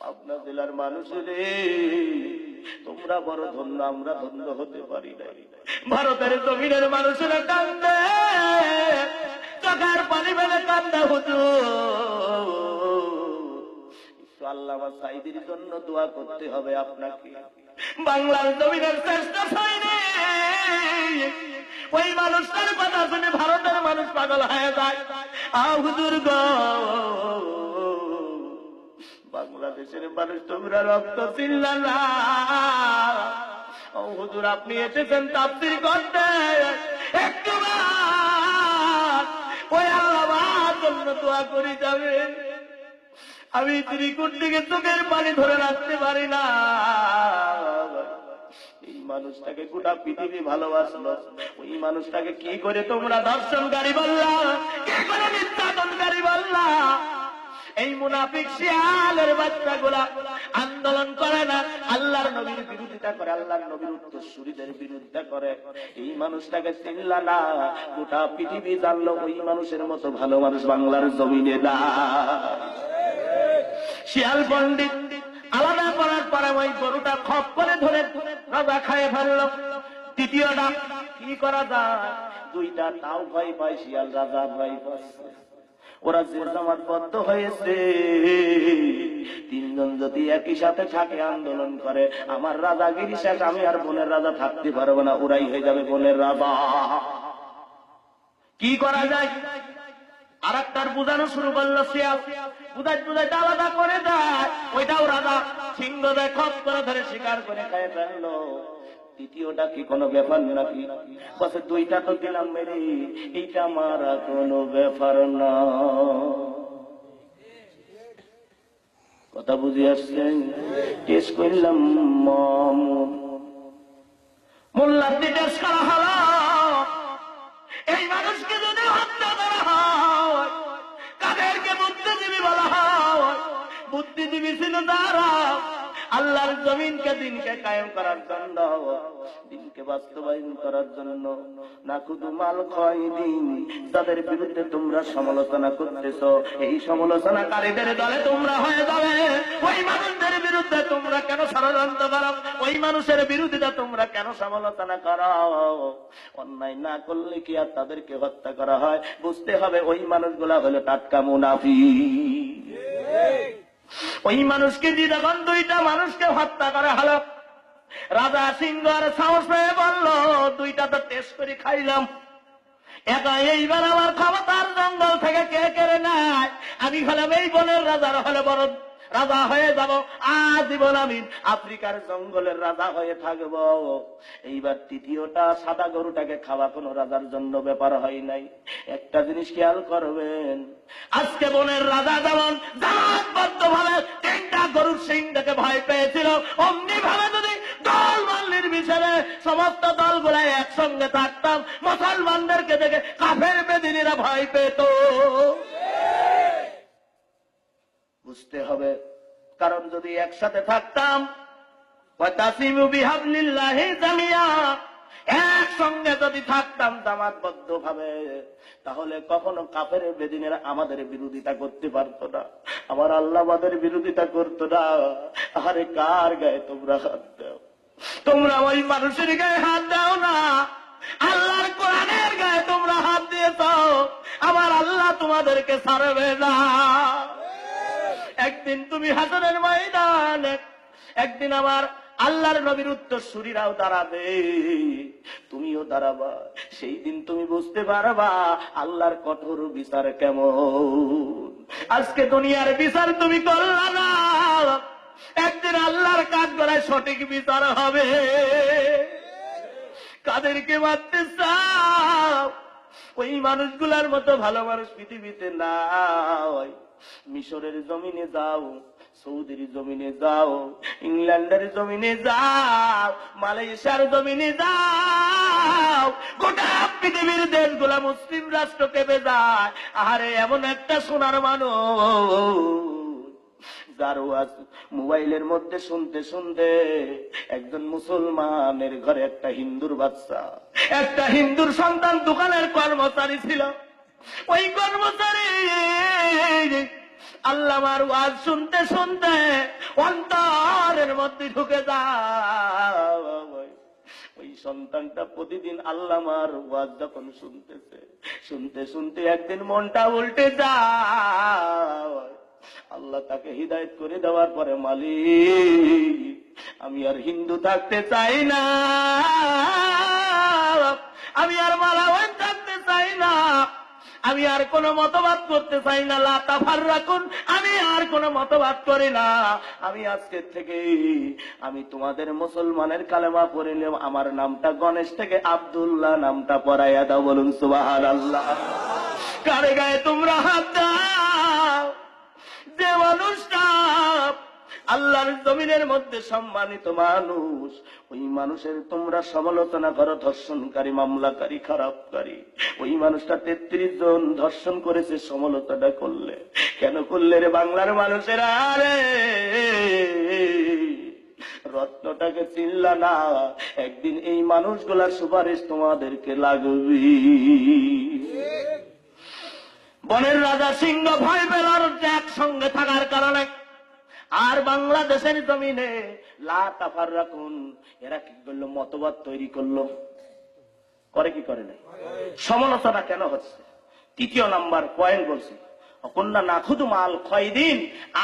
পাবনা জেলার মানুষের তোমরা বড় ধন্য, আমরা ধন্য হতে পারি নাই। ভারতের জমিনের মানুষেরা কান্দে, চোখের পানি মেলে কান্দা হুজুর। আল্লামা সাঈদীর জন্য দোয়া করতে হবে আপনাকে। বাংলার জমিনের শ্রেষ্ঠ সৈনিক, ওই মানুষটার কথা শুনে ভারতের মানুষ পাগল হয়ে যায়। হুজুর গো, বাংলাদেশের মানুষ তোমরা রক্ত চিল্লা না। হুজুর আপনি এসেছেন তাফসীর করতে, একটু ওই আল্লাহর জন্য দোয়া করে যাবেন। আমি ত্রিকুট থেকে চোখের পানি ধরে রাখতে পারি না। এই মানুষটাকে গোটা পৃথিবী ভালোবাসলো, ওই মানুষটাকে কি করে তোমরা ধর্ষণকারী বললা, কি করে নির্যাতনকারী বললা? এই মুনাফিক শিয়ালের বাচ্চাগুলা আন্দোলন করে না, আল্লাহর নবীর বিরোধিতা করে, আল্লাহর নবীর উত্তরসূরিদের বিরোধিতা করে। এই মানুষটাকে চিনলা না, গোটা পৃথিবী জানলো ওই মানুষের মতো ভালো মানুষ বাংলার জমিনে না। শিয়াল পণ্ডিত আলাদা করার পরে ওই গরুটা খপ করে ধরে রাজা খাইয়ে ফেলল। দ্বিতীয়টা কি করা যায়? দুইটা তাও ভয় পায়, শিয়াল রাজা ভয় পাচ্ছে। ওরা যে জামাতবদ্ধ হয়েছে, তিনজন যদি একই সাথে থাকে আন্দোলন করে, আমার রাজাগিরি শেষ, আমি আর বনের রাজা থাকতে পারবো না, ওরাই হয়ে যাবে বনের রাজা। কি করা যায়? আর একটার বুঝানো শুরু করলো শিয়াল, বুঝাইতে আলাদা করে দেয়। ওইটাও রাজা সিংহ দেয়, খপ করে ধরে শিকার করে খেয়ে ফেললো। তৃতীয়টা কি কোনো ব্যাপার নাকি? বসে দুইটা তো দিলাম মেরে, এইটা মারা কোনো ব্যাপার না। কথা বুঝে আসছেন? টেস্ট করলাম, মোল্লাতে টেস্ট করা হলো। এই মানুষকে যদি হত্যা করা হয়, কাদেরকে বুদ্ধিজীবী বলা হয়? বুদ্ধিজীবী ছিল তারা আল্লাহর জমিনকে, দিনকে কায়েম করার জন্য, দিনকে বাস্তবায়ন করার জন্য। না শুধু মাল খয় দিন, তাদের বিরুদ্ধে তোমরা সমালোচনা করতেছ, এই সমালোচনাকারীদের দলে তোমরা হয়ে যাবে। ওই মানুষদের বিরুদ্ধে তোমরা কেন ষড়যন্ত্র করো? ওই মানুষের বিরোধিতা তোমরা কেন সমালোচনা করো? অন্যায় না করলে কি আর তাদেরকে হত্যা করা হয়? বুঝতে হবে ওই মানুষগুলা হলো টাটকা মুনাফিক। ওই মানুষকে দিয়ে যখন দুইটা মানুষকে হত্যা করা হলো, রাজা সিংহ আর সাহস পেয়ে বলল, দুইটা তো টেস্ট করে খাইলাম, একা এইবার আমার ক্ষমতার জঙ্গল থেকে কে কেড়ে নেয়? আমি হলাম এই বনের রাজার, হলে বড় রাজা হয়ে যাব, আজীবন আমি আফ্রিকার জঙ্গলের রাজা হয়ে থাকব। এইবার তৃতীয়টা সাদা গরুটাকে খাওয়া কোন রাজার জন্য ব্যাপার হয় নাই। একটা জিনিস খেয়াল করবেন, আজকে বনের রাজা যেমন জামাতবদ্ধ ভাবে তিনটা গরুর সিংটাকে ভয় পেয়েছিল, অমনি ভাবে যদি দল মাল্লির বিচারে সমস্ত দলগুলা একসঙ্গে থাকতাম, মুসলমানদেরকে দেখে কাফের বেদিনীরা ভয় পেত। বুঝতে হবে, কারণ যদি একসাথে থাকতাম, একসঙ্গে যদি থাকতাম জামাতবদ্ধ ভাবে, তাহলে কখনো কাফের বেদিনেরা আমাদের বিরোধিতা করতে পারতো না, আমার আল্লাহ আমাদের বিরোধিতা করতো না। আরে কার গায়ে তোমরা হাত দাও? তোমরা ওই মানুষের গায়ে হাত দাও না, আল্লাহর কোরআনের গায়ে তোমরা হাত দিয়েছ। আমার আল্লাহ তোমাদেরকে ছাড়বে না। একদিন তুমি হাসরের ময়দানে, একদিন আমার আল্লাহর নবীর উত্তরসূরিরাও দাঁড়াবে, তুমিও দাঁড়াবা। সেই দিন তুমি বুঝতে পারবা আল্লাহর কঠোর বিচার কেমন। আজকে দুনিয়ার বিচার তুমি করলা না, একদিন আল্লাহর কাজ করায় সঠিক বিচার হবে। কাদেরকে মারতে চাও? ওই মানুষগুলার মতো ভালো মানুষ পৃথিবীতে নাই। মিশরের জমিনে যাও, সৌদির জমিনে যাও, ইংল্যান্ডের জমিনে যাও, মালয়েশিয়ার জমিনে যাও, গোটা পৃথিবীর দেশগুলা মুসলিম রাষ্ট্র কেঁপে যায়। আরে এমন একটা সোনার মানুষ যার ওয়াজ মোবাইলের মধ্যে শুনতে শুনতে একজন মুসলমানের ঘরে একটা হিন্দুর বাচ্চা, একটা হিন্দুর সন্তান দোকানের কর্মচারী ছিল। ওই কর্মচারী আল্লামার ওয়াজ শুনতে শুনতে অন্তরের মধ্যে ঢুকে যায়। ওই সন্তানটা প্রতিদিন আল্লামার ওয়াজ যখন শুনতেছে, শুনতে শুনতে একদিন মনটা উল্টে যায়। আল্লাহ তাকে হিদায়েত করে দেওয়ার পরে, মালিক আমি আর হিন্দু থাকতে চাই না, আমি আর মালাওয়ান থাকতে চাই না, আমি আর কোন মতবাদ করতে চাই না, লা তাফাররাকুন, আমি আর কোন মতবাদ করি না। আমি আজকে থেকে আমি তোমাদের মুসলমানের কালেমা পড়িলাম, আমার নামটা গণেশ থেকে আব্দুল্লাহ নামটা পড়াইয়া দাও। বলুন সুবহানাল্লাহ। কারে গায়ে তোমরা হাত দাও। যে মানুষটা আল্লাহর জমিনের মধ্যে সম্মানিত মানুষ, ওই মানুষের তোমরা সমালোচনা করো ধর্ষণকারী, মামলাকারী, খারাপকারী। ওই মানুষটা 33 জন ধর্ষণ করেছে, সমালোচনা করলে কেন করলে রে বাংলার মানুষেরা? রে রত্নটাকে চিনলা না, একদিন এই মানুষগুলার সুপারিশ তোমাদেরকে লাগবে। বনের রাজা সিংহ ভয় পেল একসঙ্গে থাকার কারণে। আর বাংলাদেশের জমিনে লা তাফাররাকুন, এরা কি করলো? মতবাদ তৈরি করলো। করে কি করে নাই? সমালোচনা কেন হচ্ছে? তৃতীয় নাম্বার পয়েন্ট বলছি, অকন্যা নাখুদু মাল খয়দিন,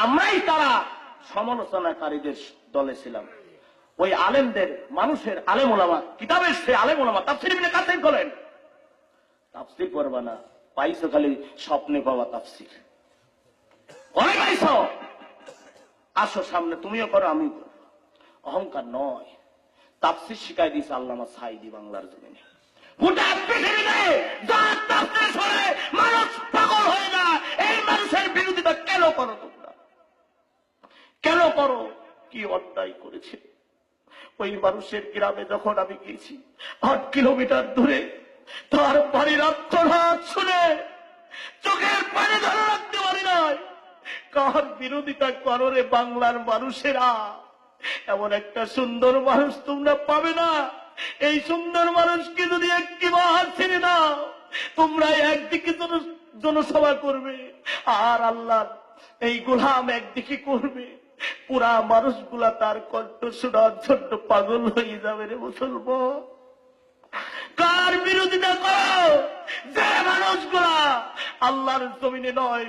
আমরাই তারা সমালোচনাকারীদের দলে ছিলাম। ওই আলেমদের, মানুষের আলেম ওলামা, কিতাবের সে আলেম ওলামা তাফসীর ইবনে কাসির বলেন, তাফসীর পড়বা না, পাইছো খালি স্বপ্নে পাওয়া তাফসীর। অনেক পাইছো, আসো সামনে, তুমিও করো আমিও করো। অহংকার নয়, তাফসীর শিখাই দিয়েছে আল্লামা সাঈদী বাংলার জমিনে। গোটা পৃথিবীতে যার তাফসীর শুনে মানুষ পাগল হয়ে যায়। এই মানুষের বিরোধিতা কেন করো তোমরা? কেন করো? কি অন্যায় করেছে? ওই মানুষের গ্রামে যখন আমি গেছি, 8 কিলোমিটার দূরে, তার বাড়ির আত্মনাদ শুনে চোখের পানি ধরে রাখতে পারি নাই। কার বিরোধিতা করো রে বাংলার মানুষেরা? এমন একটা সুন্দর মানুষ তোমরা পাবে না। এই সুন্দর মানুষকে যদি একবার ছেড়ে দাও, তোমরা একদিকে জনসভা করবে, আর আল্লাহর এই গোলাম একদিকে করবে। পুরা মানুষগুলা তার কণ্ঠ শোনার জন্য পাগল হয়ে যাবে রে মুসলমান। কার বিরোধিতা করো? যে মানুষগুলা আল্লাহর জমিনে নয়,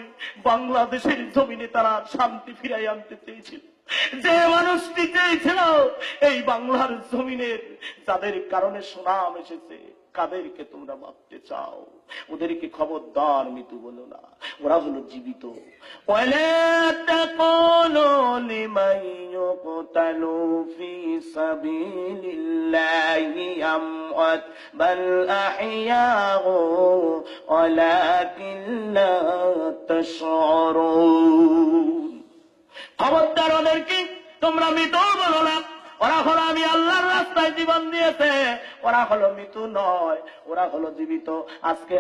বাংলাদেশের জমিনে তারা শান্তি ফিরাই আনতে চেয়েছিল। যে মানুষটি চেয়েছিল এই বাংলার জমিনের, যাদের কারণে সুনাম এসেছে, কাদেরকে তোমরা মারতে চাও? ওদেরকে খবরদার মৃত্যু বলো না, ওরা হলো জীবিত। ওয়ালা তাকুলু লিমান ইউকতালু ফি সাবিলিল্লাহি আমওয়াত বাল আহইয়াউ ওয়ালাকিন লা তাশউরুন। খবরদার ওদেরকে তোমরা মৃত বলো না। ওরা হলো আমি আল্লাহর রাস্তায় জীবন দিয়েছে, ওরা হলো মৃত্যু নয়, ওরা হলো জীবিত। আজকে